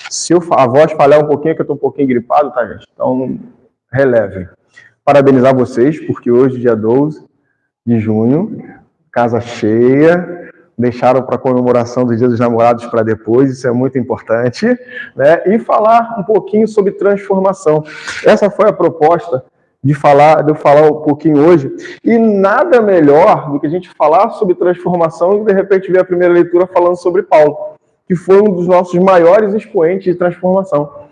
Se a voz falhar um pouquinho, que eu estou um pouquinho gripado, tá, gente? Então, relevem. Parabenizar vocês, porque hoje, dia 12 de junho, casa cheia, deixaram para a comemoração do Dia dos Namorados para depois, isso é muito importante, né? E falar um pouquinho sobre transformação. Essa foi a proposta de eu falar um pouquinho hoje, e nada melhor do que a gente falar sobre transformação e de repente ver a primeira leitura falando sobre Paulo, que foi um dos nossos maiores expoentes de transformação.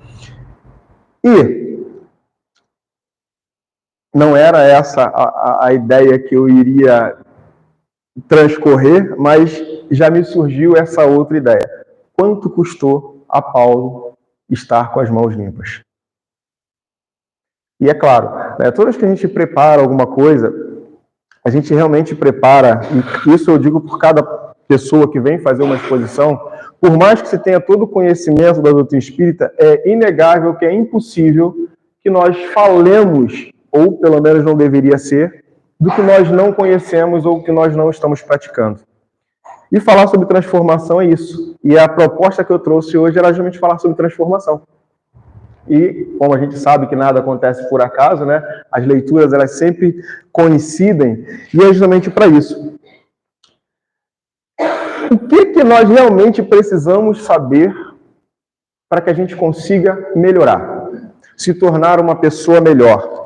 E não era essa a ideia que eu iria transcorrer, mas já me surgiu essa outra ideia. Quanto custou a Paulo estar com as mãos limpas? E é claro, né, toda vez que a gente prepara alguma coisa, a gente realmente prepara, e isso eu digo por cada pessoa que vem fazer uma exposição, por mais que se tenha todo o conhecimento da doutrina espírita, é inegável que é impossível que nós falemos, ou pelo menos não deveria ser, do que nós não conhecemos ou que nós não estamos praticando. E falar sobre transformação é isso. E a proposta que eu trouxe hoje era justamente falar sobre transformação. E, como a gente sabe que nada acontece por acaso, né? As leituras, elas sempre coincidem, e é justamente para isso. O que nós realmente precisamos saber para que a gente consiga melhorar? Se tornar uma pessoa melhor.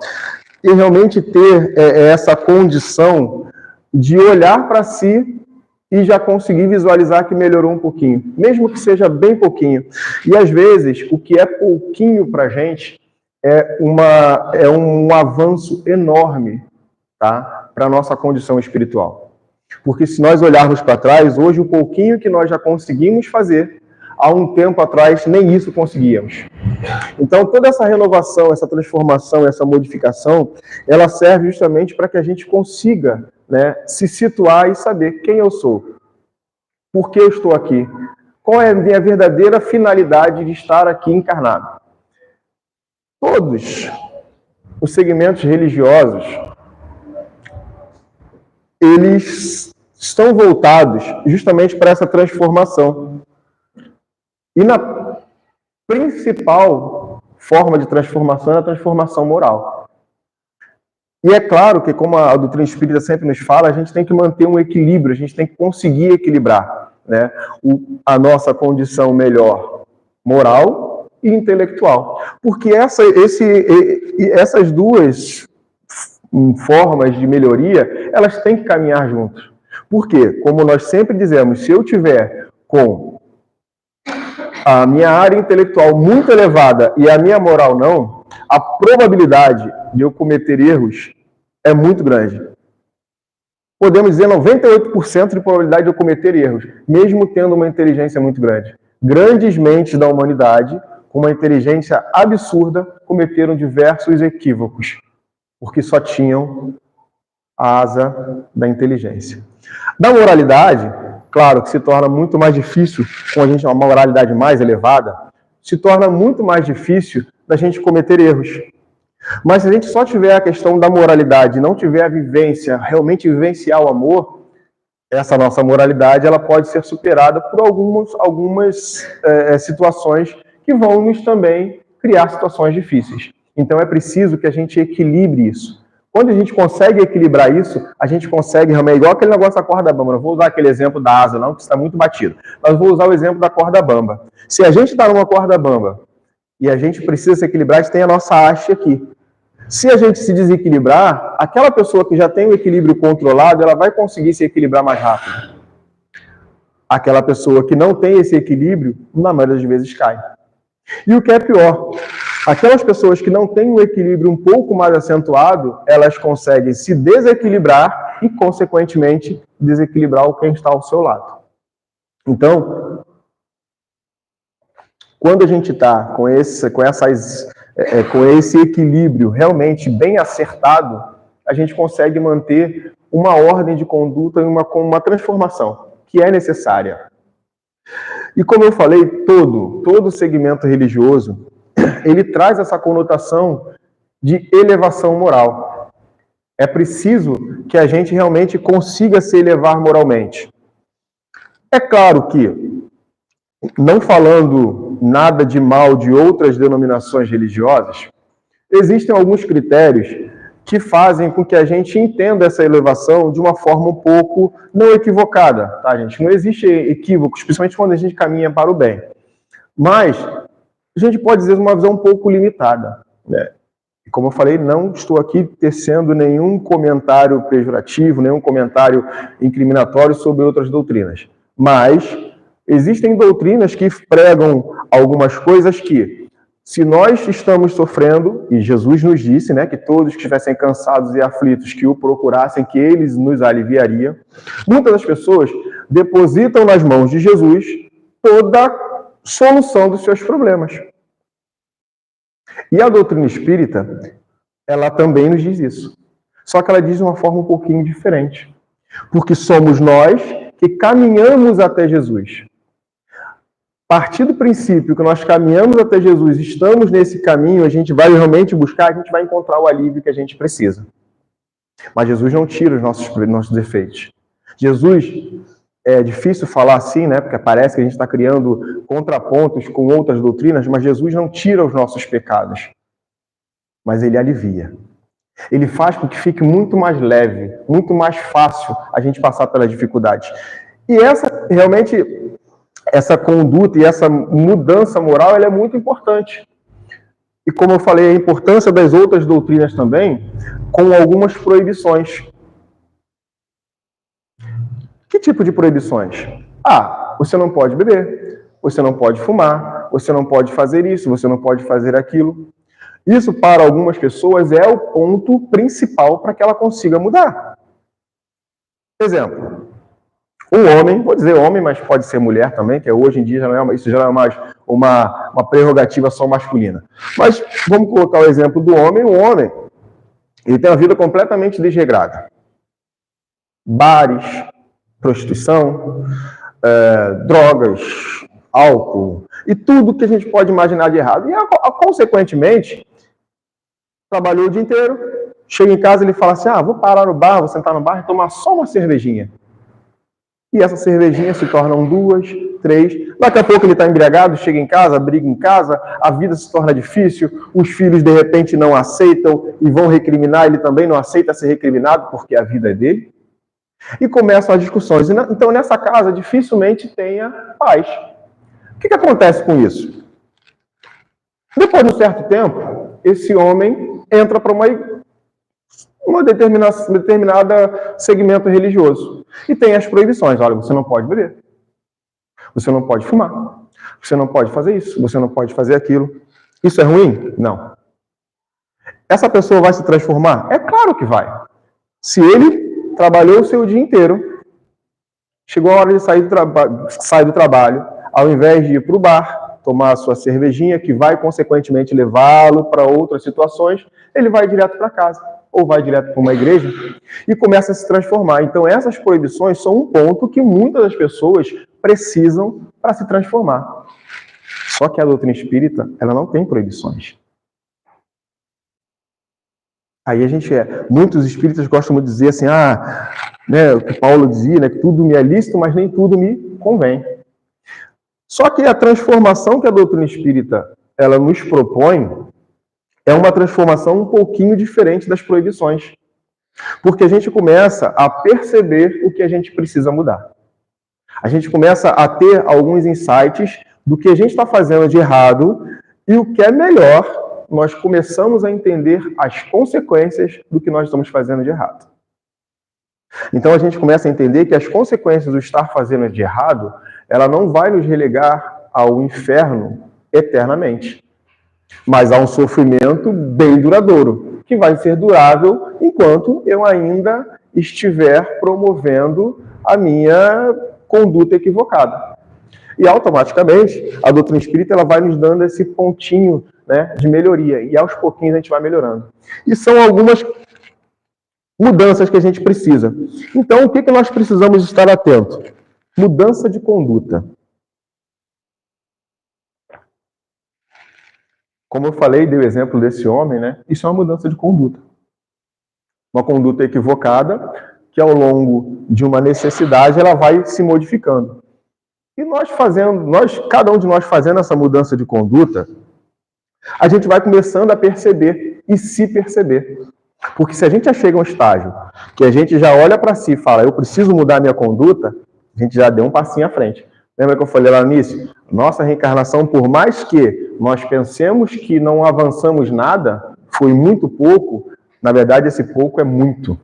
E realmente ter essa condição de olhar para si e já conseguir visualizar que melhorou um pouquinho, mesmo que seja bem pouquinho. E às vezes, o que é pouquinho para a gente é um avanço enorme, tá? Para a nossa condição espiritual. Porque se nós olharmos para trás, hoje o pouquinho que nós já conseguimos fazer, há um tempo atrás nem isso conseguíamos. Então toda essa renovação, essa transformação, essa modificação, ela serve justamente para que a gente consiga, né, se situar e saber quem eu sou, por que eu estou aqui, qual é a minha verdadeira finalidade de estar aqui encarnado. Todos os segmentos religiosos, eles estão voltados justamente para essa transformação. E na principal forma de transformação é a transformação moral. E é claro que, como a doutrina espírita sempre nos fala, a gente tem que manter um equilíbrio, a gente tem que conseguir equilibrar, né, a nossa condição melhor moral e intelectual. Porque essas duas formas de melhoria, elas têm que caminhar juntas. Por quê? Como nós sempre dizemos, se eu tiver com a minha área intelectual muito elevada e a minha moral não, a probabilidade de eu cometer erros é muito grande. Podemos dizer 98% de probabilidade de eu cometer erros, mesmo tendo uma inteligência muito grande. Grandes mentes da humanidade, com uma inteligência absurda, cometeram diversos equívocos, porque só tinham a asa da inteligência. Da moralidade, claro que se torna muito mais difícil, com a gente uma moralidade mais elevada, se torna muito mais difícil da gente cometer erros. Mas se a gente só tiver a questão da moralidade, não tiver a vivência, realmente vivenciar o amor, essa nossa moralidade ela pode ser superada por algumas situações que vão nos também criar situações difíceis. Então é preciso que a gente equilibre isso. Quando a gente consegue equilibrar isso, a gente consegue realmente, igual aquele negócio da corda bamba. Não vou usar aquele exemplo da asa, não, que está muito batido. Mas vou usar o exemplo da corda bamba. Se a gente está numa corda bamba e a gente precisa se equilibrar, a gente tem a nossa haste aqui. Se a gente se desequilibrar, aquela pessoa que já tem o equilíbrio controlado, ela vai conseguir se equilibrar mais rápido. Aquela pessoa que não tem esse equilíbrio, na maioria das vezes cai. E o que é pior, aquelas pessoas que não têm um equilíbrio um pouco mais acentuado, elas conseguem se desequilibrar e, consequentemente, desequilibrar o quem está ao seu lado. Então, quando a gente está com esse equilíbrio realmente bem acertado, a gente consegue manter uma ordem de conduta e uma transformação que é necessária. E como eu falei, todo segmento religioso, ele traz essa conotação de elevação moral. É preciso que a gente realmente consiga se elevar moralmente. É claro que, não falando nada de mal de outras denominações religiosas, existem alguns critérios que fazem com que a gente entenda essa elevação de uma forma um pouco não equivocada, tá, gente? Não existe equívoco, especialmente quando a gente caminha para o bem. Mas a gente pode dizer uma visão um pouco limitada, né? E como eu falei, não estou aqui tecendo nenhum comentário pejorativo, nenhum comentário incriminatório sobre outras doutrinas. Mas existem doutrinas que pregam algumas coisas que, se nós estamos sofrendo, e Jesus nos disse, né, que todos que estivessem cansados e aflitos, que o procurassem, que eles nos aliviaria, muitas das pessoas depositam nas mãos de Jesus toda a solução dos seus problemas. E a doutrina espírita, ela também nos diz isso. Só que ela diz de uma forma um pouquinho diferente. Porque somos nós que caminhamos até Jesus. A partir do princípio que nós caminhamos até Jesus, estamos nesse caminho, a gente vai realmente buscar, a gente vai encontrar o alívio que a gente precisa. Mas Jesus não tira os nossos defeitos. Jesus, é difícil falar assim, né? Porque parece que a gente está criando contrapontos com outras doutrinas, mas Jesus não tira os nossos pecados. Mas ele alivia. Ele faz com que fique muito mais leve, muito mais fácil a gente passar pelas dificuldades. E essa conduta e essa mudança moral, ela é muito importante. E como eu falei, a importância das outras doutrinas também, com algumas proibições. Que tipo de proibições? Você não pode beber, você não pode fumar, você não pode fazer isso, você não pode fazer aquilo. Isso, para algumas pessoas, é o ponto principal para que ela consiga mudar. Exemplo, um homem, vou dizer homem, mas pode ser mulher também, que hoje em dia isso já não é mais uma prerrogativa só masculina. Mas vamos colocar o exemplo do homem. O homem, ele tem uma vida completamente desregrada. Bares, prostituição, drogas, álcool, e tudo que a gente pode imaginar de errado. E, consequentemente, trabalhou o dia inteiro, chega em casa e ele fala assim, vou parar no bar, vou sentar no bar e tomar só uma cervejinha. E essa cervejinha se tornam 2, 3, daqui a pouco ele está embriagado, chega em casa, briga em casa, a vida se torna difícil, os filhos de repente não aceitam e vão recriminar, ele também não aceita ser recriminado porque a vida é dele. E começam as discussões. Então, nessa casa, dificilmente tenha paz. O que acontece com isso? Depois de um certo tempo, esse homem entra para uma determinada segmento religioso. E tem as proibições. Olha, você não pode beber. Você não pode fumar. Você não pode fazer isso. Você não pode fazer aquilo. Isso é ruim? Não. Essa pessoa vai se transformar? É claro que vai. Se ele trabalhou o seu dia inteiro, chegou a hora de sair do trabalho, ao invés de ir para o bar, tomar a sua cervejinha, que vai, consequentemente, levá-lo para outras situações, ele vai direto para casa, ou vai direto para uma igreja, e começa a se transformar. Então, essas proibições são um ponto que muitas das pessoas precisam para se transformar. Só que a doutrina espírita, ela não tem proibições. Aí muitos espíritas gostam de dizer assim, o que Paulo dizia, né, que tudo me é lícito, mas nem tudo me convém. Só que a transformação que a doutrina espírita ela nos propõe é uma transformação um pouquinho diferente das proibições. Porque a gente começa a perceber o que a gente precisa mudar. A gente começa a ter alguns insights do que a gente está fazendo de errado e o que é melhor, nós começamos a entender as consequências do que nós estamos fazendo de errado. Então a gente começa a entender que as consequências do estar fazendo de errado, ela não vai nos relegar ao inferno eternamente, mas a um sofrimento bem duradouro, que vai ser durável enquanto eu ainda estiver promovendo a minha conduta equivocada. E automaticamente a doutrina espírita ela vai nos dando esse pontinho, né, de melhoria, e aos pouquinhos a gente vai melhorando. E são algumas mudanças que a gente precisa. Então, o que nós precisamos estar atento? Mudança de conduta. Como eu falei, dei o exemplo desse homem, né? Isso é uma mudança de conduta. Uma conduta equivocada, que ao longo de uma necessidade, ela vai se modificando. E cada um de nós fazendo essa mudança de conduta, a gente vai começando a perceber e se perceber. Porque se a gente já chega a um estágio que a gente já olha para si e fala, eu preciso mudar a minha conduta, a gente já deu um passinho à frente. Lembra que eu falei lá no início? Nossa reencarnação, por mais que nós pensemos que não avançamos nada, foi muito pouco, na verdade esse pouco é muito.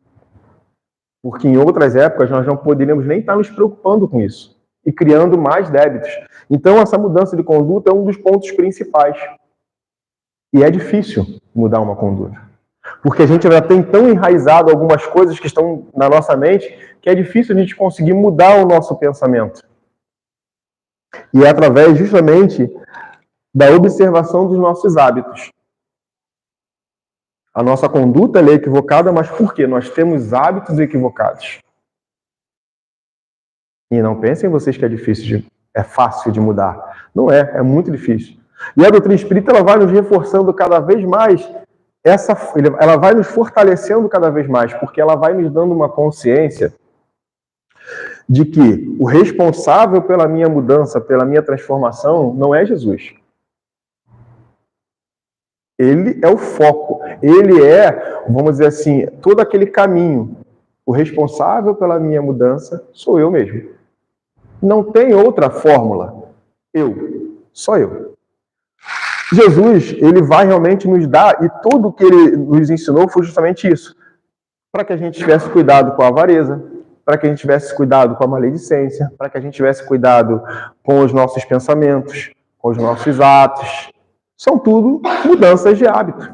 Porque em outras épocas nós não poderíamos nem estar nos preocupando com isso e criando mais débitos. Então essa mudança de conduta é um dos pontos principais. E é difícil mudar uma conduta. Porque a gente já tem tão enraizado algumas coisas que estão na nossa mente que é difícil a gente conseguir mudar o nosso pensamento. E é através justamente da observação dos nossos hábitos. A nossa conduta é equivocada, mas por quê? Nós temos hábitos equivocados. E não pensem vocês que é fácil de mudar. Não é, é muito difícil. E a doutrina espírita ela vai nos reforçando cada vez mais, ela vai nos fortalecendo cada vez mais, porque ela vai nos dando uma consciência de que o responsável pela minha mudança, pela minha transformação, não é Jesus. Ele é o foco. Ele é, vamos dizer assim, todo aquele caminho. O responsável pela minha mudança sou eu mesmo. Não tem outra fórmula. Só eu. Jesus, ele vai realmente nos dar, e tudo que ele nos ensinou foi justamente isso. Para que a gente tivesse cuidado com a avareza, para que a gente tivesse cuidado com a maledicência, para que a gente tivesse cuidado com os nossos pensamentos, com os nossos atos. São tudo mudanças de hábito.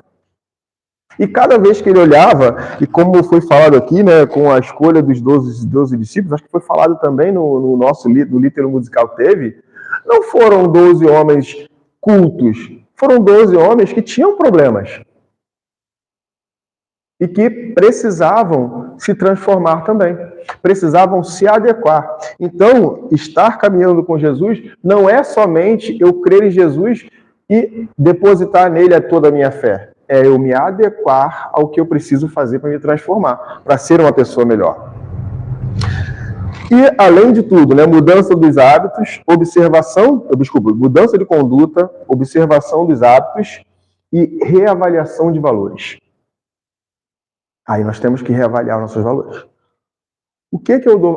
E cada vez que ele olhava, e como foi falado aqui, né, com a escolha dos 12 discípulos, acho que foi falado também no nosso no Lítero Musical teve, não foram 12 homens cultos, foram 12 homens que tinham problemas. E que precisavam se transformar também. Precisavam se adequar. Então, estar caminhando com Jesus não é somente eu crer em Jesus e depositar nele toda a minha fé. É eu me adequar ao que eu preciso fazer para me transformar, para ser uma pessoa melhor. E, além de tudo, né, mudança dos hábitos, mudança de conduta, observação dos hábitos e reavaliação de valores. Aí nós temos que reavaliar nossos valores.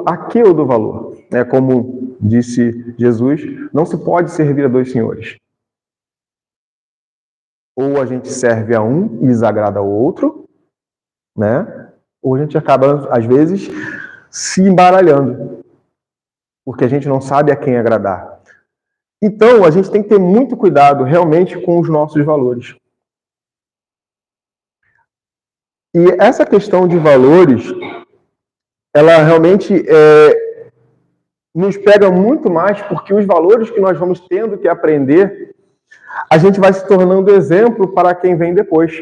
A que eu dou valor? Como disse Jesus, não se pode servir a dois senhores. Ou a gente serve a um e desagrada ao outro, né? Ou a gente acaba, às vezes, se embaralhando, porque a gente não sabe a quem agradar. Então, a gente tem que ter muito cuidado, realmente, com os nossos valores. E essa questão de valores, ela realmente nos pega muito mais, porque os valores que nós vamos tendo que aprender, a gente vai se tornando exemplo para quem vem depois.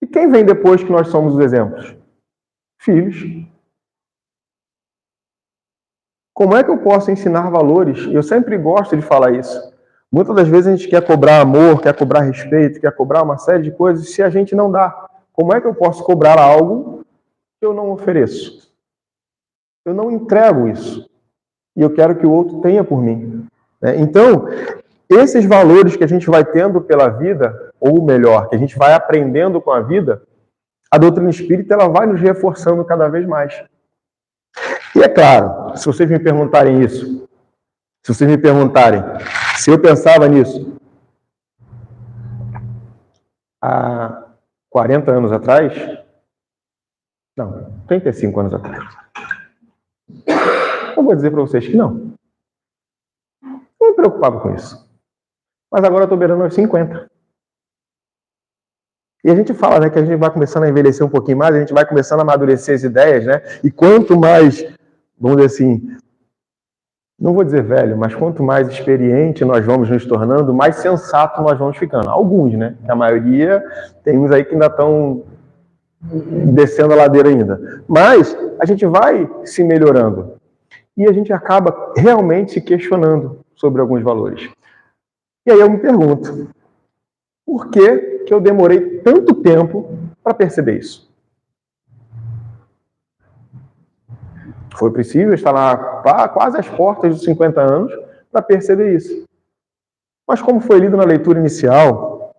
E quem vem depois que nós somos os exemplos? Filhos. Como é que eu posso ensinar valores? Eu sempre gosto de falar isso. Muitas das vezes a gente quer cobrar amor, quer cobrar respeito, quer cobrar uma série de coisas, se a gente não dá. Como é que eu posso cobrar algo que eu não ofereço? Eu não entrego isso. E eu quero que o outro tenha por mim. Então, esses valores que a gente vai tendo pela vida, ou melhor, que a gente vai aprendendo com a vida, a doutrina espírita ela vai nos reforçando cada vez mais. E é claro, se vocês me perguntarem isso, se vocês me perguntarem se eu pensava nisso há 40 anos atrás, não, 35 anos atrás, eu vou dizer para vocês que não. Não me preocupava com isso. Mas agora eu estou beirando aos 50. E a gente fala, né, que a gente vai começando a envelhecer um pouquinho mais, a gente vai começando a amadurecer as ideias, né? E quanto mais, vamos dizer assim, não vou dizer velho, mas quanto mais experiente nós vamos nos tornando, mais sensato nós vamos ficando. Alguns, né? A maioria, tem uns aí que ainda estão descendo a ladeira ainda. Mas a gente vai se melhorando. E a gente acaba realmente se questionando sobre alguns valores. E aí eu me pergunto, por que eu demorei tanto tempo para perceber isso? Foi preciso estar lá quase às portas dos 50 anos para perceber isso. Mas como foi lido na leitura inicial,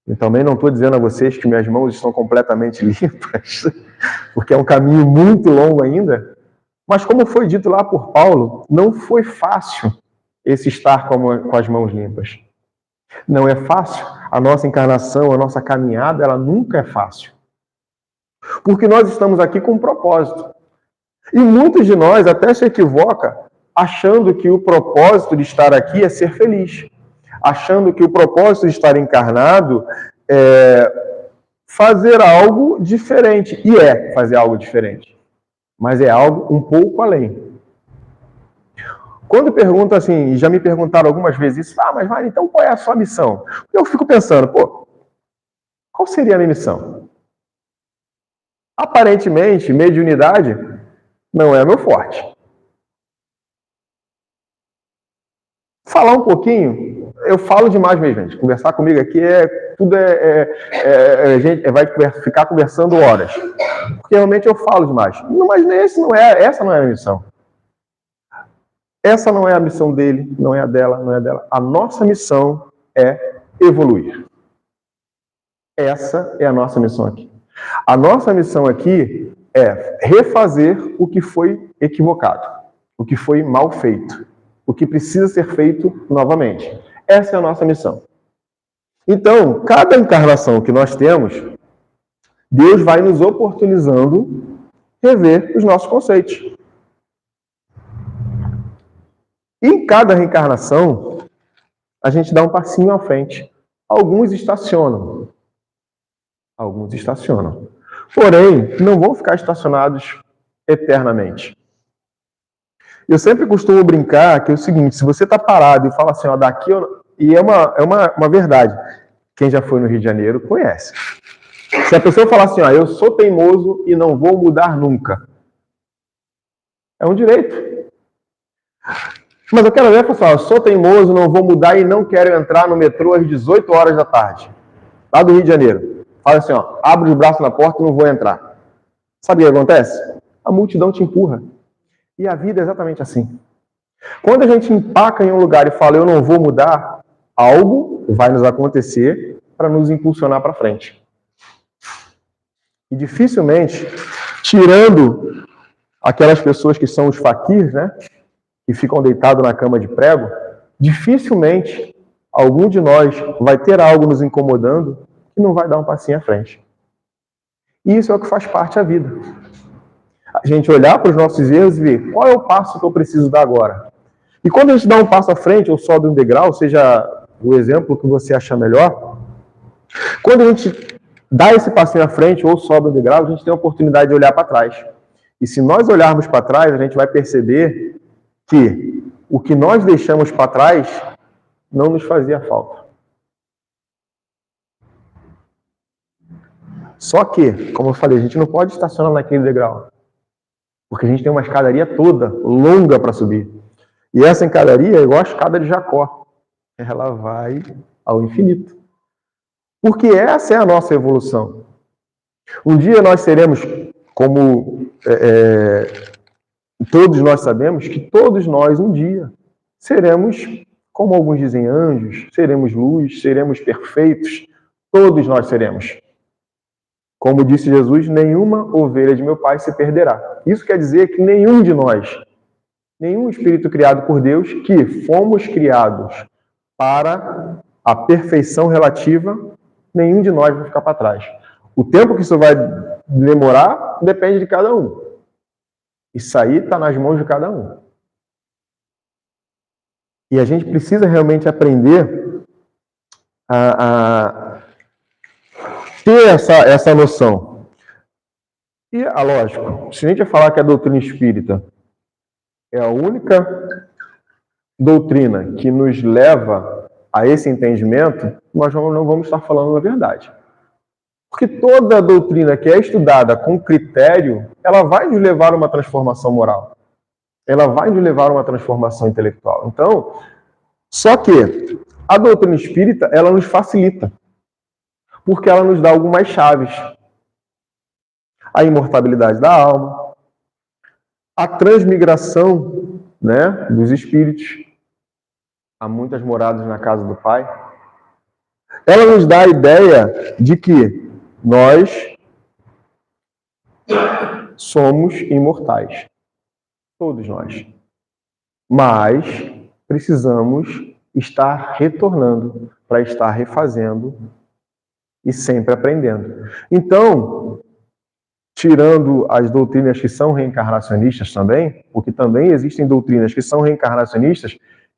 e também não estou dizendo a vocês que minhas mãos estão completamente limpas, porque é um caminho muito longo ainda, mas como foi dito lá por Paulo, não foi fácil esse estar com as mãos limpas. Não é fácil. A nossa encarnação, a nossa caminhada, ela nunca é fácil. Porque nós estamos aqui com um propósito. E muitos de nós até se equivocam achando que o propósito de estar aqui é ser feliz. Achando que o propósito de estar encarnado é fazer algo diferente. E é fazer algo diferente. Mas é algo um pouco além. Quando perguntam assim, e já me perguntaram algumas vezes isso, mas Wagner, então qual é a sua missão? Eu fico pensando, qual seria a minha missão? Aparentemente, mediunidade não é meu forte. Falar um pouquinho, eu falo demais mesmo, gente. Conversar comigo aqui vai ficar conversando horas. Porque realmente eu falo demais. Mas essa não é a minha missão. Essa não é a missão dele, não é a dela, não é a dela. A nossa missão é evoluir. Essa é a nossa missão aqui. A nossa missão aqui é refazer o que foi equivocado, o que foi mal feito, o que precisa ser feito novamente. Essa é a nossa missão. Então, cada encarnação que nós temos, Deus vai nos oportunizando rever os nossos conceitos. E em cada reencarnação, a gente dá um passinho à frente. Alguns estacionam. Porém, não vão ficar estacionados eternamente. Eu sempre costumo brincar que é o seguinte, se você está parado e fala assim, daqui... E é uma verdade. Quem já foi no Rio de Janeiro conhece. Se a pessoa falar assim, eu sou teimoso e não vou mudar nunca. É um direito. Mas eu quero ver, pessoal, eu sou teimoso, não vou mudar e não quero entrar no metrô às 18 horas da tarde. Lá do Rio de Janeiro. Fala assim, abre os braços na porta e não vou entrar. Sabe o que acontece? A multidão te empurra. E a vida é exatamente assim. Quando a gente empaca em um lugar e fala, eu não vou mudar, algo vai nos acontecer para nos impulsionar para frente. E dificilmente, tirando aquelas pessoas que são os faquirs, né? E ficam deitados na cama de prego, dificilmente algum de nós vai ter algo nos incomodando que não vai dar um passinho à frente. E isso é o que faz parte da vida. A gente olhar para os nossos erros e ver qual é o passo que eu preciso dar agora. E quando a gente dá um passo à frente ou sobe um degrau, seja o exemplo que você achar melhor, quando a gente dá esse passinho à frente ou sobe um degrau, a gente tem a oportunidade de olhar para trás. E se nós olharmos para trás, a gente vai perceber que o que nós deixamos para trás não nos fazia falta. Só que, como eu falei, a gente não pode estacionar naquele degrau. Porque a gente tem uma escadaria toda, longa para subir. E essa escadaria é igual a escada de Jacó. Ela vai ao infinito. Porque essa é a nossa evolução. Um dia nós seremos, como todos nós sabemos, que todos nós um dia seremos, como alguns dizem, anjos, seremos luz, seremos perfeitos. Todos nós seremos. Como disse Jesus, nenhuma ovelha de meu Pai se perderá. Isso quer dizer que nenhum de nós, nenhum espírito criado por Deus, que fomos criados para a perfeição relativa, nenhum de nós vai ficar para trás. O tempo que isso vai demorar depende de cada um. Isso aí está nas mãos de cada um. E a gente precisa realmente aprender a ter essa noção. E, lógico, se a gente vai falar que a doutrina espírita é a única doutrina que nos leva a esse entendimento, nós não vamos estar falando a verdade. Porque toda doutrina que é estudada com critério, ela vai nos levar a uma transformação moral. Ela vai nos levar a uma transformação intelectual. Então, só que a doutrina espírita, ela nos facilita. Porque ela nos dá algumas chaves. A imortalidade da alma, A transmigração, né, dos espíritos. Há muitas moradas na casa do Pai. Ela nos dá a ideia de que nós somos imortais. Todos nós. Mas precisamos estar retornando para estar refazendo e sempre aprendendo. Então, tirando as doutrinas que são reencarnacionistas também, porque também existem doutrinas que são reencarnacionistas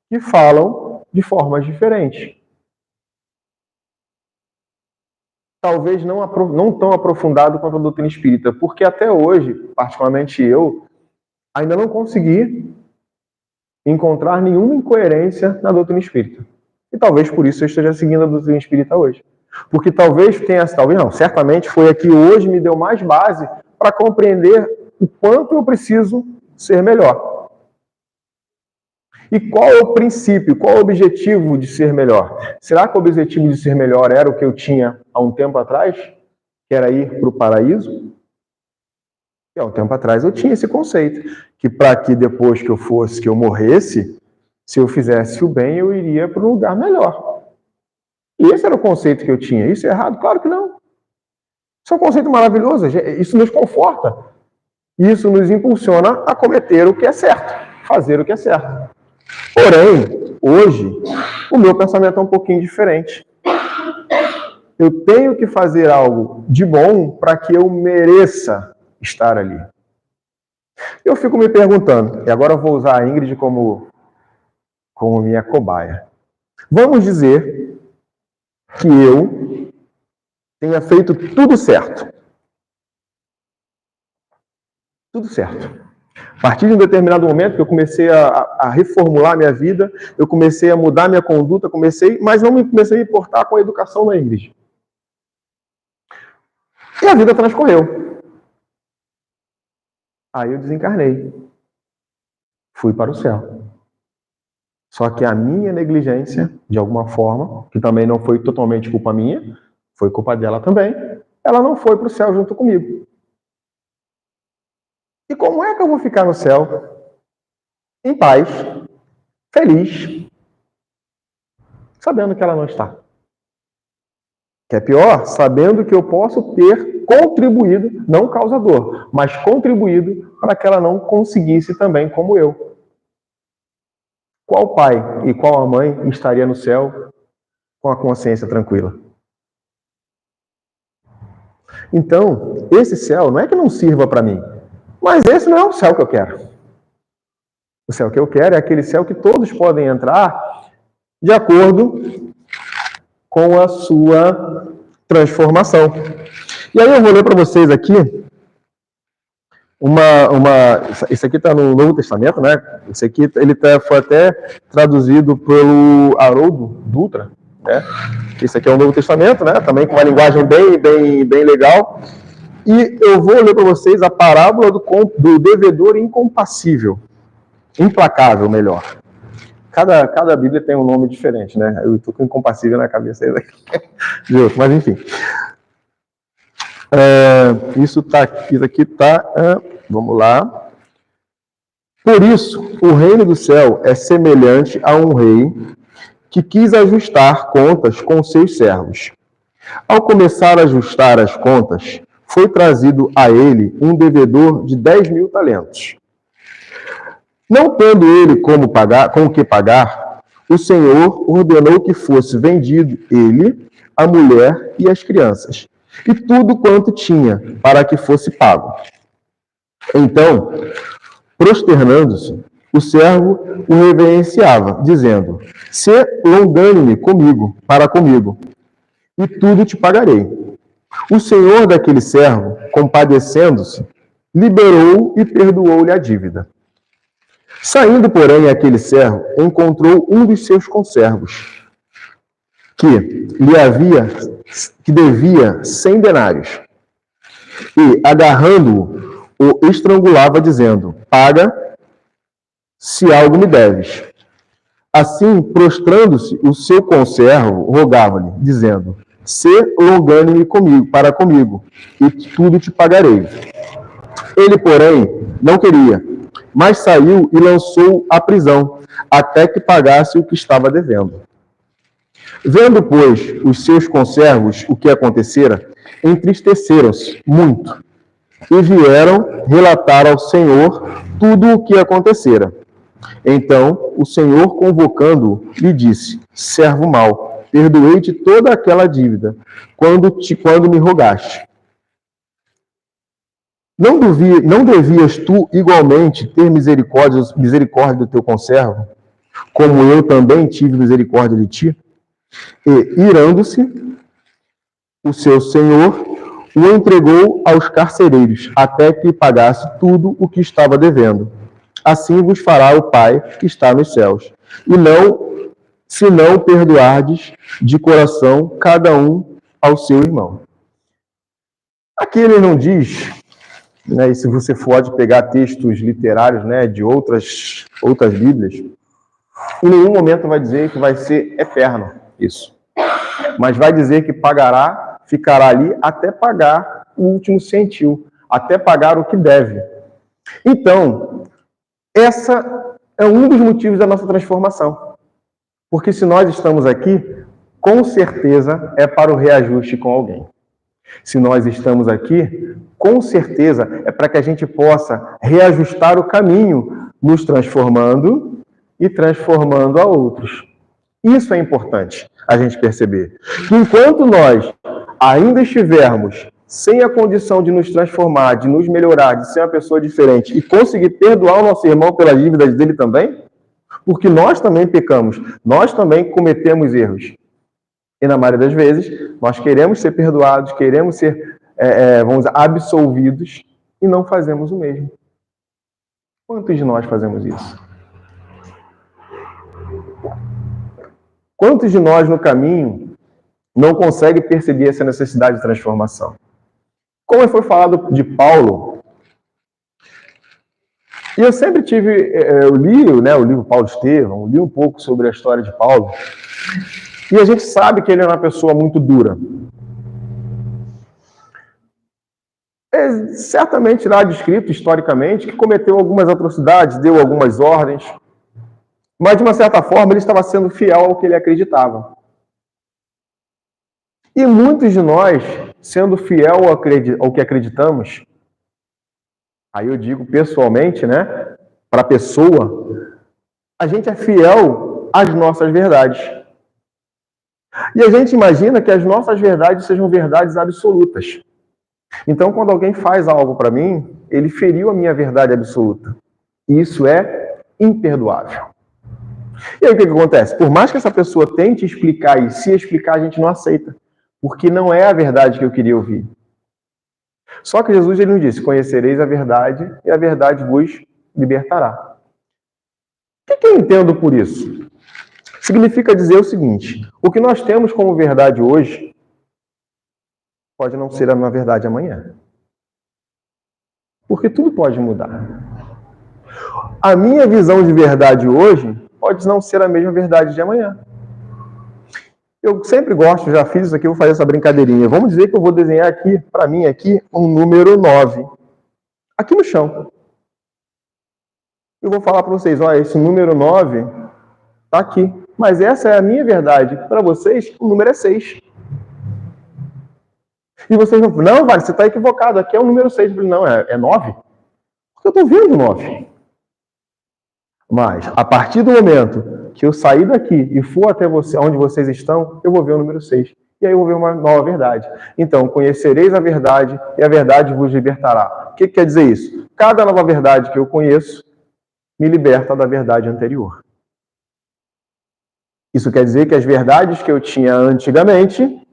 que falam de formas diferentes. Talvez não tão aprofundado quanto a doutrina espírita, porque até hoje, particularmente eu, ainda não consegui encontrar nenhuma incoerência na doutrina espírita. E talvez por isso eu esteja seguindo a doutrina espírita hoje. Porque certamente foi a que hoje me deu mais base para compreender o quanto eu preciso ser melhor. E qual é o princípio, qual é o objetivo de ser melhor? Será que o objetivo de ser melhor era o que eu tinha há um tempo atrás? Que era ir para o paraíso? E há um tempo atrás eu tinha esse conceito, que para que depois que eu morresse, se eu fizesse o bem, eu iria para um lugar melhor. E esse era o conceito que eu tinha. Isso é errado? Claro que não. Isso é um conceito maravilhoso. Isso nos conforta. Isso nos impulsiona a cometer o que é certo, fazer o que é certo. Porém, hoje, o meu pensamento é um pouquinho diferente. Eu tenho que fazer algo de bom para que eu mereça estar ali. Eu fico me perguntando, e agora eu vou usar a Ingrid como minha cobaia. Vamos dizer que eu tenha feito tudo certo. Tudo certo. A partir de um determinado momento que eu comecei a reformular minha vida, eu comecei a mudar minha conduta, mas não comecei a me importar com a educação da Ingrid. E a vida transcorreu. Aí eu desencarnei. Fui para o céu. Só que a minha negligência, de alguma forma, que também não foi totalmente culpa minha, foi culpa dela também, ela não foi para o céu junto comigo. E como é que eu vou ficar no céu, em paz, feliz, sabendo que ela não está? Que é pior, sabendo que eu posso ter contribuído, não causador, mas contribuído para que ela não conseguisse também como eu. Qual pai e qual mãe estaria no céu com a consciência tranquila? Então, esse céu não é que não sirva para mim, mas esse não é o céu que eu quero. O céu que eu quero é aquele céu que todos podem entrar de acordo com a sua transformação. E aí eu vou ler para vocês aqui isso aqui está no Novo Testamento, né? Esse aqui foi até traduzido pelo Haroldo Dutra, né? Esse aqui é o Novo Testamento, né? Também com uma linguagem bem legal. E eu vou ler para vocês a parábola do devedor incompassível. Implacável, melhor. Cada Bíblia tem um nome diferente, né? Eu estou com incompassível na cabeça aí de outro, mas enfim. Isso aqui está... vamos lá. Por isso, o reino do céu é semelhante a um rei que quis ajustar contas com seus servos. Ao começar a ajustar as contas, foi trazido a ele um devedor de 10.000 talentos. Não tendo ele com o que pagar, o Senhor ordenou que fosse vendido ele, a mulher e as crianças, e tudo quanto tinha, para que fosse pago. Então, prosternando-se, o servo o reverenciava, dizendo: "Sê longânime para comigo, e tudo te pagarei." O senhor daquele servo, compadecendo-se, liberou e perdoou-lhe a dívida. Saindo, porém, aquele servo encontrou um dos seus conservos, que devia 100 denários, e, agarrando-o, o estrangulava, dizendo: "Paga, se algo me deves." Assim, prostrando-se, o seu conservo rogava-lhe, dizendo: "Sê longânime para comigo, e tudo te pagarei." Ele, porém, não queria, mas saiu e lançou à prisão, até que pagasse o que estava devendo. Vendo, pois, os seus conservos o que acontecera, entristeceram-se muito e vieram relatar ao Senhor tudo o que acontecera. Então, o Senhor, convocando-o, lhe disse: servo mau, perdoei-te toda aquela dívida, quando me rogaste. Não devias tu, igualmente, ter misericórdia do teu conservo, como eu também tive misericórdia de ti? E, irando-se, o seu senhor o entregou aos carcereiros, até que pagasse tudo o que estava devendo. Assim vos fará o Pai que está nos céus. E não, se não perdoardes de coração cada um ao seu irmão. Aqui ele não diz, né, e se você pode pegar textos literários, né, de outras Bíblias, em nenhum momento vai dizer que vai ser eterno isso. Mas vai dizer que pagará, ficará ali até pagar o último centil, até pagar o que deve. Então, essa é um dos motivos da nossa transformação. Porque se nós estamos aqui, com certeza é para o reajuste com alguém. Se nós estamos aqui, com certeza é para que a gente possa reajustar o caminho, nos transformando e transformando a outros. Isso é importante a gente perceber. Enquanto nós ainda estivermos sem a condição de nos transformar, de nos melhorar, de ser uma pessoa diferente e conseguir perdoar o nosso irmão pelas dívidas dele também, porque nós também pecamos, nós também cometemos erros. E na maioria das vezes, nós queremos ser perdoados, queremos ser, vamos dizer, absolvidos e não fazemos o mesmo. Quantos de nós fazemos isso? Quantos de nós no caminho não conseguem perceber essa necessidade de transformação? Como foi falado de Paulo, e eu sempre eu li, né, o livro Paulo Estevão, li um pouco sobre a história de Paulo, e a gente sabe que ele é uma pessoa muito dura. É certamente lá descrito historicamente que cometeu algumas atrocidades, deu algumas ordens, mas de uma certa forma ele estava sendo fiel ao que ele acreditava. E muitos de nós, sendo fiel ao que acreditamos, aí eu digo pessoalmente, né, para a pessoa, a gente é fiel às nossas verdades. E a gente imagina que as nossas verdades sejam verdades absolutas. Então, quando alguém faz algo para mim, ele feriu a minha verdade absoluta. E isso é imperdoável. E aí o que acontece? Por mais que essa pessoa tente explicar e se explicar, a gente não aceita. Porque não é a verdade que eu queria ouvir. Só que Jesus ele nos disse: conhecereis a verdade e a verdade vos libertará. O que eu entendo por isso? Significa dizer o seguinte: o que nós temos como verdade hoje pode não ser a verdade amanhã. Porque tudo pode mudar. A minha visão de verdade hoje pode não ser a mesma verdade de amanhã. Eu sempre gosto, já fiz isso aqui, vou fazer essa brincadeirinha. Vamos dizer que eu vou desenhar aqui, para mim, aqui, um número 9. Aqui no chão. Eu vou falar para vocês, olha, esse número 9 está aqui. Mas essa é a minha verdade. Para vocês, o número é 6. E vocês vão falar, não, Vale, você está equivocado, aqui é o número 6. Eu falei, não, é 9. Porque eu estou vendo 9. Mas, a partir do momento que eu sair daqui e for até onde vocês estão, eu vou ver o número 6. E aí eu vou ver uma nova verdade. Então, conhecereis a verdade e a verdade vos libertará. O que quer dizer isso? Cada nova verdade que eu conheço me liberta da verdade anterior. Isso quer dizer que as verdades que eu tinha antigamente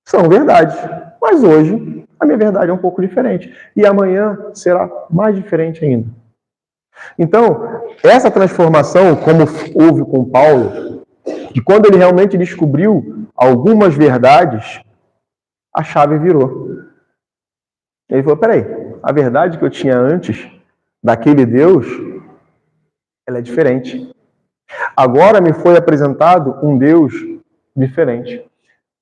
são verdades. Mas hoje, a minha verdade é um pouco diferente. E amanhã será mais diferente ainda. Então, essa transformação, como houve com Paulo, que quando ele realmente descobriu algumas verdades, a chave virou. Ele falou, peraí, a verdade que eu tinha antes daquele Deus, ela é diferente. Agora me foi apresentado um Deus diferente.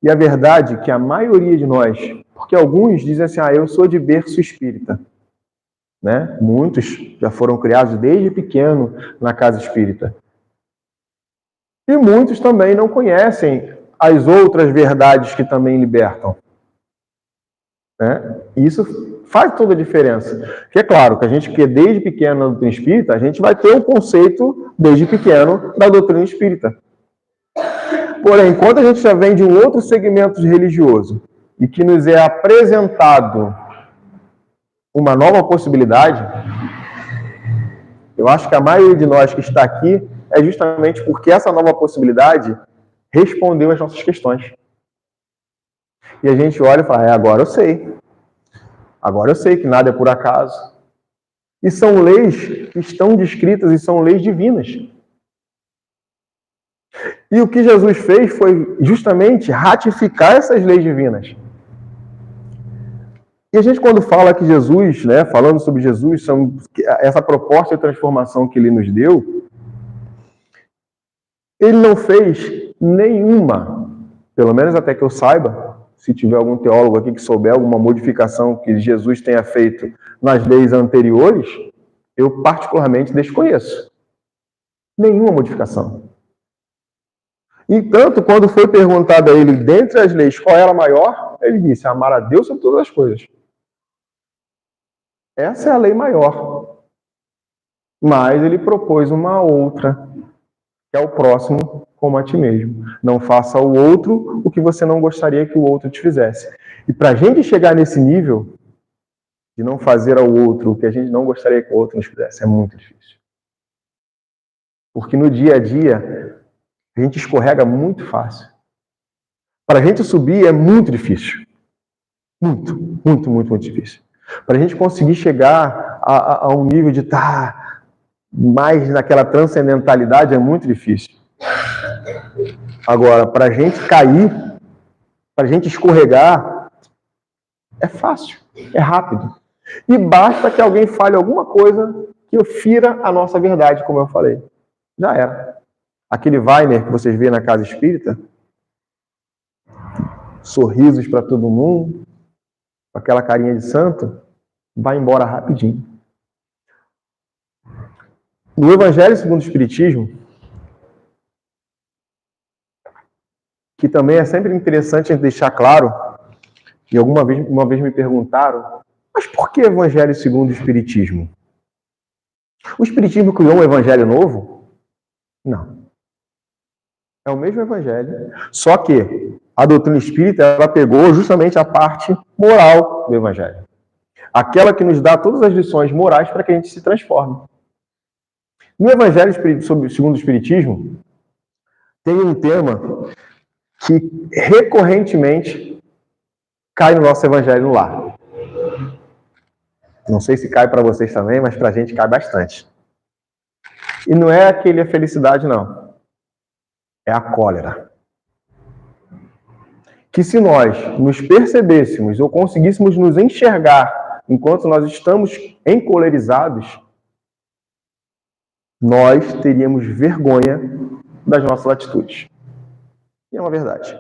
E a verdade que a maioria de nós, porque alguns dizem assim, eu sou de berço espírita. né? Muitos já foram criados desde pequeno na casa espírita. E muitos também não conhecem as outras verdades que também libertam, né? Isso faz toda a diferença. Porque é claro que a gente que é desde pequeno na doutrina espírita, a gente vai ter um conceito desde pequeno da doutrina espírita. Porém, quando a gente já vem de um outro segmento religioso e que nos é apresentado uma nova possibilidade, eu acho que a maioria de nós que está aqui é justamente porque essa nova possibilidade respondeu às nossas questões. E a gente olha e fala, agora eu sei. Agora eu sei que nada é por acaso. E são leis que estão descritas e são leis divinas. E o que Jesus fez foi justamente ratificar essas leis divinas. E a gente, quando fala que Jesus, né, falando sobre Jesus, essa proposta de transformação que ele nos deu, ele não fez nenhuma, pelo menos até que eu saiba, se tiver algum teólogo aqui que souber alguma modificação que Jesus tenha feito nas leis anteriores, eu particularmente desconheço. Nenhuma modificação. Entanto, quando foi perguntado a ele, dentre as leis, qual era a maior, ele disse, amar a Deus sobre todas as coisas. Essa é a lei maior. Mas ele propôs uma outra, que é o próximo como a ti mesmo. Não faça ao outro o que você não gostaria que o outro te fizesse. E para a gente chegar nesse nível de não fazer ao outro o que a gente não gostaria que o outro nos fizesse, é muito difícil. Porque no dia a dia, a gente escorrega muito fácil. Para a gente subir é muito difícil. Muito difícil. Para a gente conseguir chegar a um nível de estar mais naquela transcendentalidade é muito difícil. Agora, para a gente cair, para a gente escorregar, é fácil, é rápido. E basta que alguém fale alguma coisa que eu fira a nossa verdade, como eu falei. Já era. Aquele Weiner que vocês vêem na casa espírita, sorrisos para todo mundo, com aquela carinha de santo, vai embora rapidinho. No Evangelho segundo o Espiritismo, que também é sempre interessante a gente deixar claro, e uma vez me perguntaram, mas por que Evangelho segundo o Espiritismo? O Espiritismo criou um Evangelho novo? Não. É o mesmo Evangelho, só que a doutrina espírita ela pegou justamente a parte moral do Evangelho. Aquela que nos dá todas as lições morais para que a gente se transforme. No Evangelho segundo o Espiritismo, tem um tema que recorrentemente cai no nosso Evangelho no lar. Não sei se cai para vocês também, mas para a gente cai bastante. E não é aquele a felicidade, não. É a cólera. Que se nós nos percebêssemos ou conseguíssemos nos enxergar enquanto nós estamos encolerizados, nós teríamos vergonha das nossas atitudes. E é uma verdade.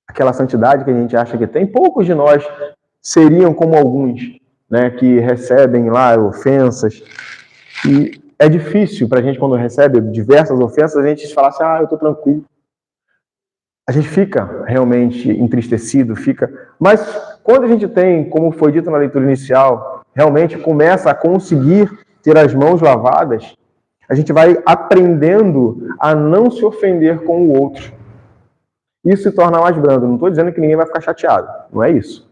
Aquela santidade que a gente acha que tem, poucos de nós seriam como alguns, né, que recebem lá ofensas. E é difícil para a gente, quando recebe diversas ofensas, a gente falar assim, eu estou tranquilo. A gente fica realmente entristecido, Mas quando a gente tem, como foi dito na leitura inicial, realmente começa a conseguir ter as mãos lavadas, a gente vai aprendendo a não se ofender com o outro. Isso se torna mais brando. Não estou dizendo que ninguém vai ficar chateado. Não é isso.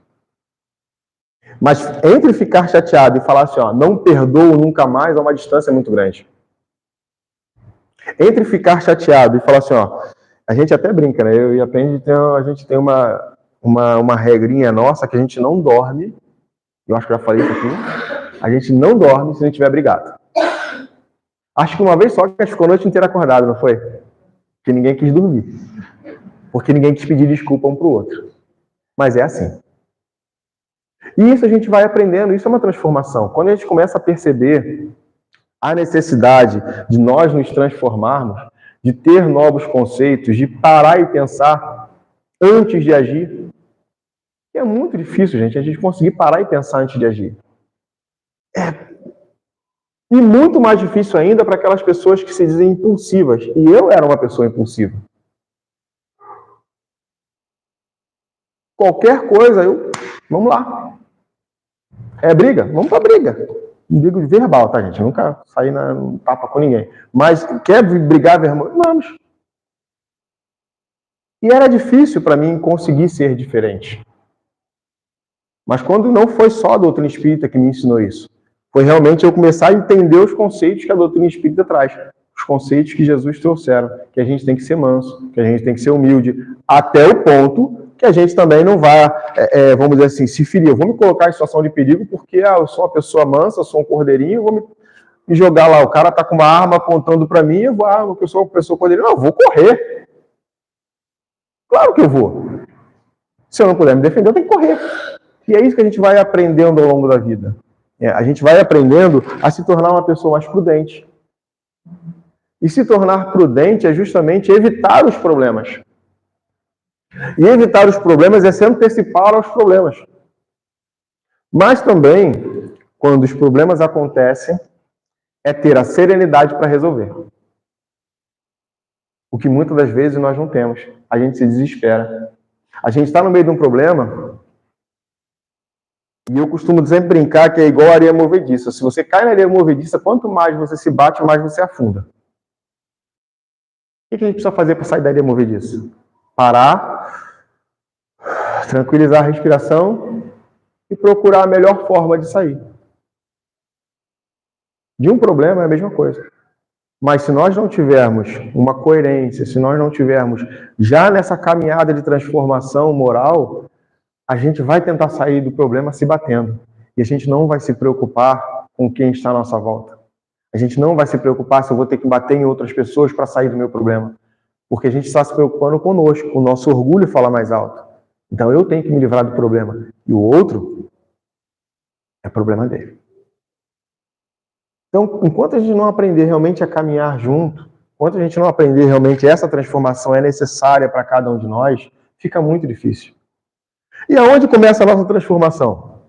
Mas entre ficar chateado e falar assim, não perdoo nunca mais, há uma distância muito grande. Entre ficar chateado e falar assim, a gente até brinca, né? Eu e a Penny, a gente tem uma regrinha nossa que a gente não dorme. Eu acho que já falei isso aqui. A gente não dorme se a gente estiver brigado. Acho que uma vez só que a gente ficou a noite inteira acordado, não foi? Porque ninguém quis dormir. Porque ninguém quis pedir desculpa um para o outro. Mas é assim. E isso a gente vai aprendendo, isso é uma transformação. Quando a gente começa a perceber a necessidade de nós nos transformarmos, de ter novos conceitos, de parar e pensar antes de agir. E é muito difícil, gente, a gente conseguir parar e pensar antes de agir. E muito mais difícil ainda para aquelas pessoas que se dizem impulsivas. E eu era uma pessoa impulsiva. Qualquer coisa, vamos lá. É briga? Vamos pra briga. Brigo verbal, tá, gente? Eu nunca saí no tapa com ninguém. Mas quer brigar verbal? Vamos. E era difícil para mim conseguir ser diferente. Mas quando não foi só a doutrina espírita que me ensinou isso, foi realmente eu começar a entender os conceitos que a doutrina espírita traz, os conceitos que Jesus trouxeram, que a gente tem que ser manso, que a gente tem que ser humilde, até o ponto que a gente também não vai, vamos dizer assim, se ferir. Eu vou me colocar em situação de perigo porque eu sou uma pessoa mansa, sou um cordeirinho, vou me jogar lá, o cara tá com uma arma apontando para mim, eu sou uma pessoa cordeirinha, não, eu vou correr. Claro que eu vou. Se eu não puder me defender, eu tenho que correr. E é isso que a gente vai aprendendo ao longo da vida. A gente vai aprendendo a se tornar uma pessoa mais prudente. E se tornar prudente é justamente evitar os problemas. E evitar os problemas é se antecipar aos problemas. Mas também, quando os problemas acontecem, é ter a serenidade para resolver. O que muitas das vezes nós não temos. A gente se desespera. A gente está no meio de um problema, e eu costumo sempre brincar que é igual a areia movediça. Se você cai na areia movediça, quanto mais você se bate, mais você afunda. O que a gente precisa fazer para sair da areia movediça? Parar, tranquilizar a respiração e procurar a melhor forma de sair. De um problema é a mesma coisa. Mas se nós não tivermos uma coerência, se nós não tivermos já nessa caminhada de transformação moral, a gente vai tentar sair do problema se batendo. E a gente não vai se preocupar com quem está à nossa volta. A gente não vai se preocupar se eu vou ter que bater em outras pessoas para sair do meu problema. Porque a gente está se preocupando conosco. O nosso orgulho fala mais alto. Então eu tenho que me livrar do problema. E o outro é problema dele. Então, enquanto a gente não aprender realmente a caminhar junto, enquanto a gente não aprender realmente essa transformação é necessária para cada um de nós, fica muito difícil. E aonde começa a nossa transformação?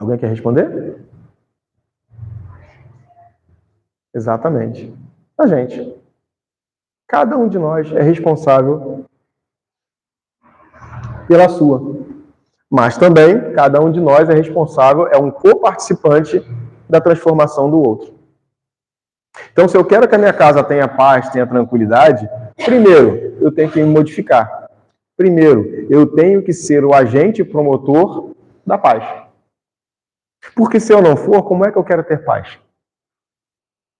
Alguém quer responder? Exatamente. A gente. Cada um de nós é responsável pela sua. Mas também, cada um de nós é responsável, é um coparticipante da transformação do outro. Então, se eu quero que a minha casa tenha paz, tenha tranquilidade, primeiro, eu tenho que me modificar. Primeiro, eu tenho que ser o agente promotor da paz. Porque se eu não for, como é que eu quero ter paz?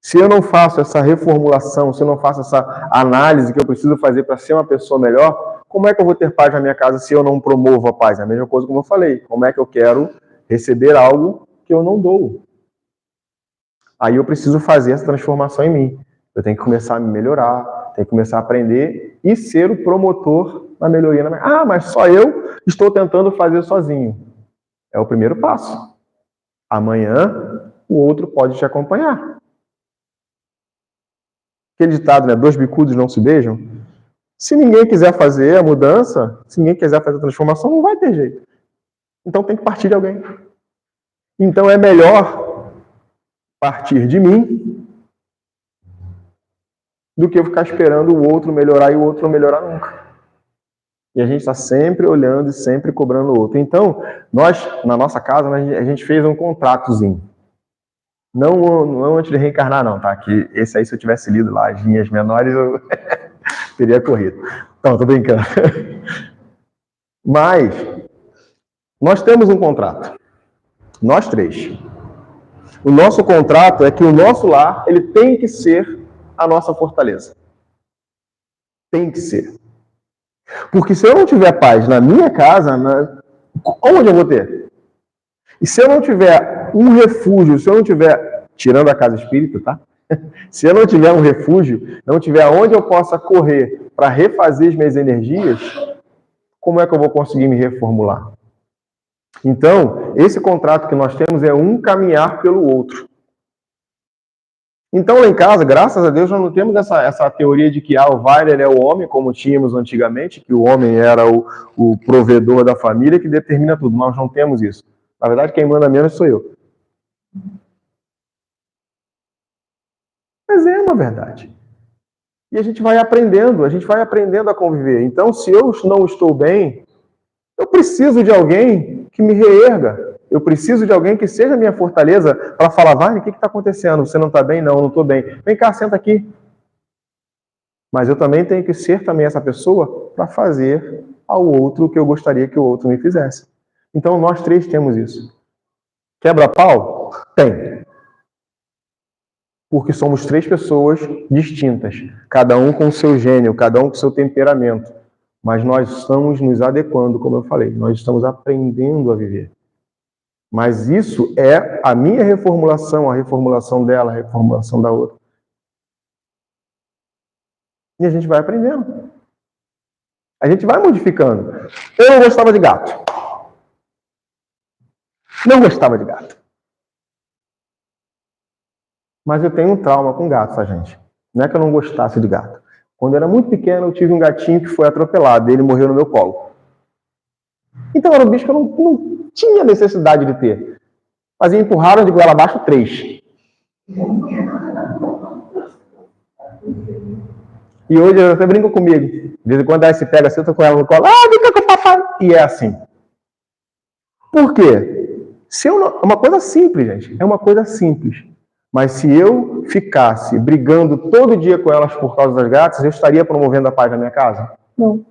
Se eu não faço essa reformulação, se eu não faço essa análise que eu preciso fazer para ser uma pessoa melhor, como é que eu vou ter paz na minha casa se eu não promovo a paz? É a mesma coisa como eu falei. Como é que eu quero receber algo que eu não dou? Aí eu preciso fazer essa transformação em mim. Eu tenho que começar a me melhorar, tenho que começar a aprender e ser o promotor da melhoria. Mas só eu estou tentando fazer sozinho. É o primeiro passo. Amanhã, o outro pode te acompanhar. Aquele ditado, né? 2 bicudos não se beijam. Se ninguém quiser fazer a mudança, se ninguém quiser fazer a transformação, não vai ter jeito. Então tem que partir de alguém. Então é melhor partir de mim do que eu ficar esperando o outro melhorar e o outro não melhorar nunca. E a gente está sempre olhando e sempre cobrando o outro. Então, nós, na nossa casa, a gente fez um contratozinho. Não antes de reencarnar, não, tá? Que esse aí, se eu tivesse lido lá as linhas menores, eu teria corrido. Não, tô brincando. Mas, nós temos um contrato. Nós 3. O nosso contrato é que o nosso lar, ele tem que ser a nossa fortaleza. Tem que ser. Porque se eu não tiver paz na minha casa, onde eu vou ter? E se eu não tiver um refúgio, se eu não tiver, tirando a casa espírita, tá? Se eu não tiver um refúgio, não tiver onde eu possa correr para refazer as minhas energias, como é que eu vou conseguir me reformular? Então, esse contrato que nós temos é um caminhar pelo outro. Então, lá em casa, graças a Deus, nós não temos essa teoria de que o Weiler é o homem, como tínhamos antigamente, que o homem era o provedor da família que determina tudo. Nós não temos isso. Na verdade, quem manda menos sou eu. Mas é uma verdade. E a gente vai aprendendo a conviver. Então, se eu não estou bem, eu preciso de alguém que me reerga. Eu preciso de alguém que seja minha fortaleza para falar, Vale, o que está acontecendo? Você não está bem? Não, não estou bem. Vem cá, senta aqui. Mas eu também tenho que ser também essa pessoa para fazer ao outro o que eu gostaria que o outro me fizesse. Então, nós três temos isso. Quebra-pau? Tem. Porque somos três pessoas distintas, cada um com o seu gênio, cada um com o seu temperamento. Mas nós estamos nos adequando, como eu falei, nós estamos aprendendo a viver. Mas isso é a minha reformulação, a reformulação dela, a reformulação da outra. E a gente vai aprendendo. A gente vai modificando. Eu não gostava de gato. Não gostava de gato. Mas eu tenho um trauma com gato, tá, gente? Não é que eu não gostasse de gato. Quando eu era muito pequeno, eu tive um gatinho que foi atropelado. E ele morreu no meu colo. Então era um bicho que eu não tinha necessidade de ter. Mas empurraram de goela abaixo 3. E hoje ela até brinca comigo. De vez em quando ela se pega, senta com ela no colo. Brinca com o papai. E é assim. Por quê? Se eu não... É uma coisa simples, gente. É uma coisa simples. Mas se eu ficasse brigando todo dia com elas por causa das gatas, eu estaria promovendo a paz na minha casa? Não.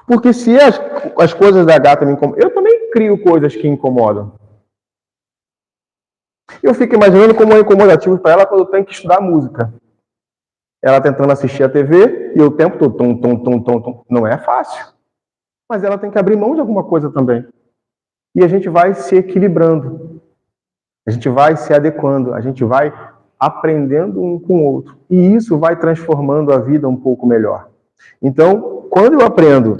Porque se as coisas da gata me incomodam, eu também crio coisas que incomodam. Eu fico imaginando como é incomodativo para ela quando eu tenho que estudar música. Ela tentando assistir a TV e o tempo todo, tom. Não é fácil. Mas ela tem que abrir mão de alguma coisa também. E a gente vai se equilibrando. A gente vai se adequando. A gente vai aprendendo um com o outro. E isso vai transformando a vida um pouco melhor. Então, quando eu aprendo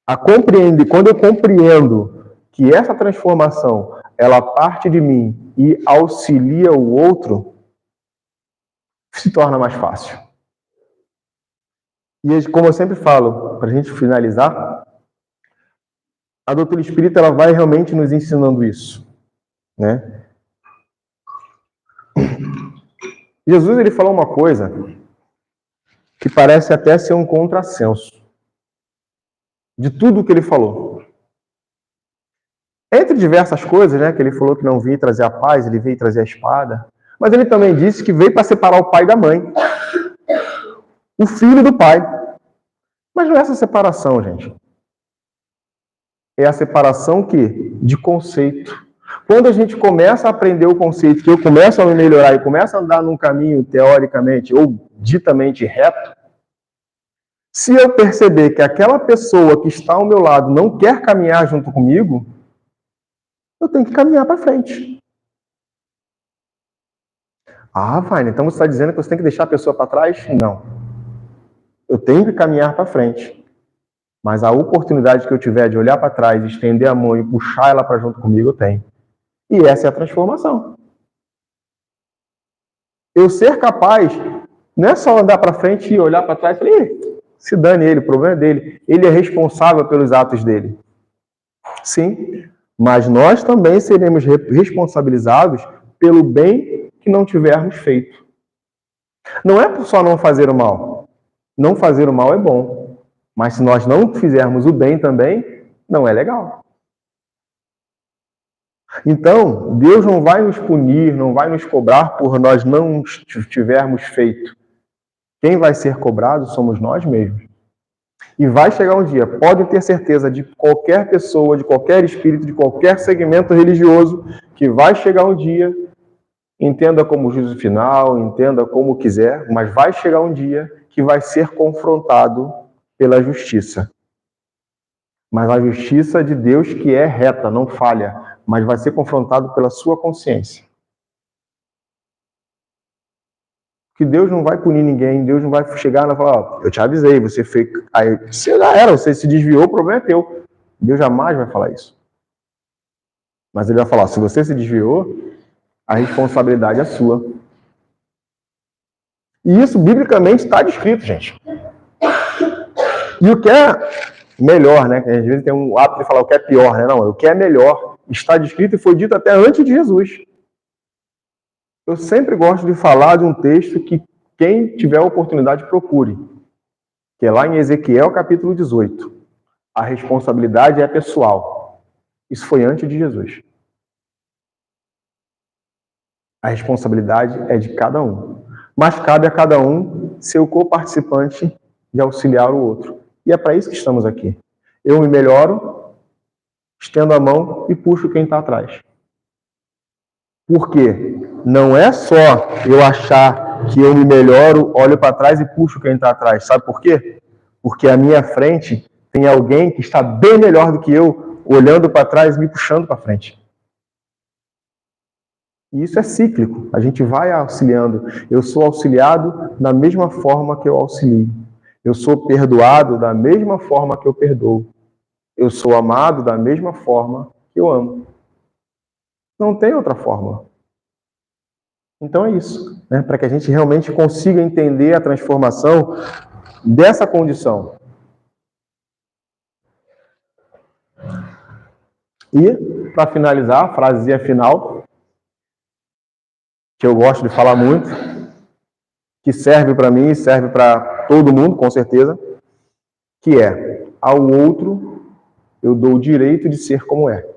a compreender, quando eu compreendo que essa transformação, ela parte de mim e auxilia o outro, se torna mais fácil. E como eu sempre falo, para a gente finalizar, a doutrina espírita ela vai realmente nos ensinando isso, né? Jesus ele falou uma coisa que parece até ser um contrassenso de tudo que ele falou. Entre diversas coisas, né, que ele falou que não veio trazer a paz, ele veio trazer a espada, mas ele também disse que veio para separar o pai da mãe, o filho do pai. Mas não é essa separação, gente. É a separação de conceito. Quando a gente começa a aprender o conceito, que eu começo a me melhorar e começo a andar num caminho teoricamente ou ditamente reto, se eu perceber que aquela pessoa que está ao meu lado não quer caminhar junto comigo, eu tenho que caminhar para frente. Vaina, então você está dizendo que você tem que deixar a pessoa para trás? Não. Eu tenho que caminhar para frente. Mas a oportunidade que eu tiver de olhar para trás, estender a mão e puxar ela para junto comigo, eu tenho. E essa é a transformação. Eu ser capaz, não é só andar para frente e olhar para trás e falar, se dane ele, o problema é dele. Ele é responsável pelos atos dele. Sim, mas nós também seremos responsabilizados pelo bem que não tivermos feito. Não é só não fazer o mal. Não fazer o mal é bom. Mas se nós não fizermos o bem também, não é legal. Então, Deus não vai nos punir, não vai nos cobrar por nós não tivermos feito. Quem vai ser cobrado somos nós mesmos. E vai chegar um dia, pode ter certeza de qualquer pessoa, de qualquer espírito, de qualquer segmento religioso, que vai chegar um dia, entenda como juízo final, entenda como quiser, mas vai chegar um dia que vai ser confrontado pela justiça. Mas a justiça de Deus que é reta, não falha, mas vai ser confrontado pela sua consciência. Que Deus não vai punir ninguém, Deus não vai chegar e falar, eu te avisei, você fez... Aí, você já era, você se desviou, o problema é teu. Deus jamais vai falar isso. Mas ele vai falar, se você se desviou, a responsabilidade é sua. E isso, biblicamente, está descrito, gente. E o que é melhor, né? Às vezes tem um hábito de falar o que é pior, né? Não, o que é melhor está descrito e foi dito até antes de Jesus. Eu sempre gosto de falar de um texto que quem tiver a oportunidade procure, que é lá em Ezequiel, capítulo 18. A responsabilidade é pessoal. Isso foi antes de Jesus. A responsabilidade é de cada um. Mas cabe a cada um ser o coparticipante de auxiliar o outro. E é para isso que estamos aqui. Eu me melhoro, estendo a mão e puxo quem está atrás. Por quê? Não é só eu achar que eu me melhoro, olho para trás e puxo quem está atrás. Sabe por quê? Porque à minha frente tem alguém que está bem melhor do que eu, olhando para trás e me puxando para frente. E isso é cíclico. A gente vai auxiliando. Eu sou auxiliado da mesma forma que eu auxilio. Eu sou perdoado da mesma forma que eu perdoo. Eu sou amado da mesma forma que eu amo. Não tem outra forma. Então é isso, né? Para que a gente realmente consiga entender a transformação dessa condição. E, para finalizar, a frasezinha final, que eu gosto de falar muito, que serve para mim e serve para todo mundo, com certeza, que é: ao outro eu dou o direito de ser como é.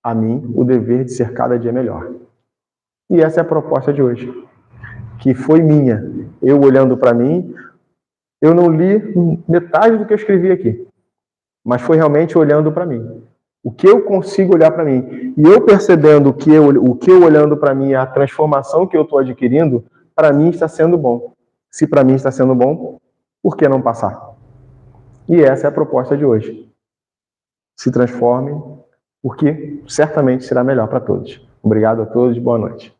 A mim, o dever de ser cada dia melhor. E essa é a proposta de hoje, que foi minha. Eu olhando para mim, eu não li metade do que eu escrevi aqui, mas foi realmente olhando para mim. O que eu consigo olhar para mim. E eu percebendo o que eu olhando para mim, a transformação que eu estou adquirindo, para mim está sendo bom. Se para mim está sendo bom, por que não passar? E essa é a proposta de hoje. Se transforme, porque certamente será melhor para todos. Obrigado a todos, boa noite.